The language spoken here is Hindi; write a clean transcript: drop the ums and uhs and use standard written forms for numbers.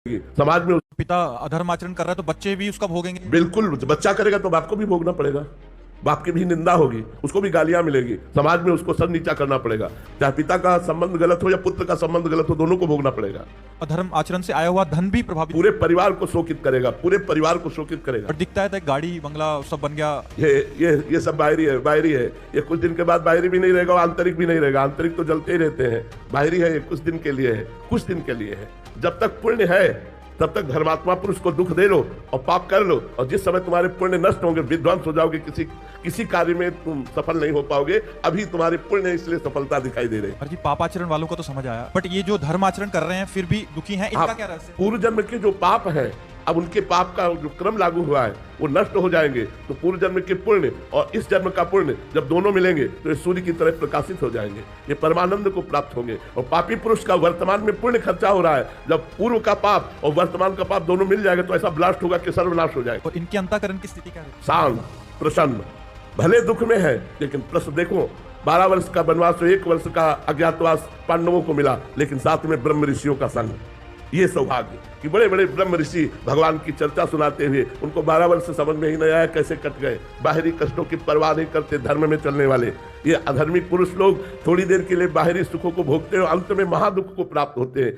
समाज में पिता अधर्म आचरण कर रहा है तो बच्चे भी उसका भोगेंगे। बिल्कुल बच्चा करेगा तो बाप को भी भोगना पड़ेगा, बाप की भी निंदा होगी, उसको भी गालियां मिलेगी, समाज में उसको सर नीचा करना पड़ेगा। चाहे पिता का संबंध गलत हो या पुत्र का संबंध गलत हो, दोनों को भोगना पड़ेगा। अधर्म आचरण से आया हुआ धन भी प्रभावित पूरे परिवार को शोकित करेगा, पूरे परिवार को शोकित करेगा। और दिखता है तो एक गाड़ी बंगला सब बन गया। ये सब बाहरी है, बाहरी है। ये कुछ दिन के बाद बाहरी भी नहीं रहेगा और आंतरिक भी नहीं रहेगा। आंतरिक तो जलते ही रहते हैं, बाहरी है ये कुछ दिन के लिए है, कुछ दिन के लिए है। जब तक पुण्य है तब तक धर्मात्मा पुरुष को दुख दे लो और पाप कर लो, और जिस समय तुम्हारे पुण्य नष्ट होंगे, विध्वंस हो जाओगे, किसी कार्य में तुम सफल नहीं हो पाओगे। अभी तुम्हारे पुण्य है इसलिए सफलता दिखाई दे रही है। जी पापाचरण वालों को तो समझ आया, बट ये जो धर्म आचरण कर रहे हैं फिर भी दुखी हैं, इनका क्या रहस्य? पूर्व जन्म के जो पाप है, अब उनके पाप का जो क्रम लागू हुआ है वो नष्ट हो जाएंगे। तो पूर्व जन्म के पुण्य और इस जन्म का पुण्य जब दोनों मिलेंगे तो ये सूर्य की तरह प्रकाशित हो जाएंगे, ये परमानंद को प्राप्त होंगे। और पापी पुरुष का वर्तमान में पुण्य खर्चा हो रहा है, जब पूर्व का पाप और वर्तमान का पाप दोनों मिल जाएगा तो ऐसा ब्लास्ट होगा कि सर्वनाश हो जाएगा। और इनके अंतःकरण की स्थिति क्या है? शांत, प्रसन्न, भले दुख में है लेकिन प्रश्न देखो, 12 वर्ष का वनवास और 1 वर्ष का अज्ञातवास पांडवों को मिला, लेकिन साथ में ब्रह्म ऋषियों का संग। ये सौभाग्य कि बड़े बड़े ब्रह्म ऋषि भगवान की चर्चा सुनाते हुए उनको 12 वर्ष से समझ में ही नहीं आया कैसे कट गए। बाहरी कष्टों की परवाह नहीं करते धर्म में चलने वाले ये अधर्मी पुरुष लोग थोड़ी देर के लिए बाहरी सुखों को भोगते हैं और अंत में महादुख को प्राप्त होते हैं।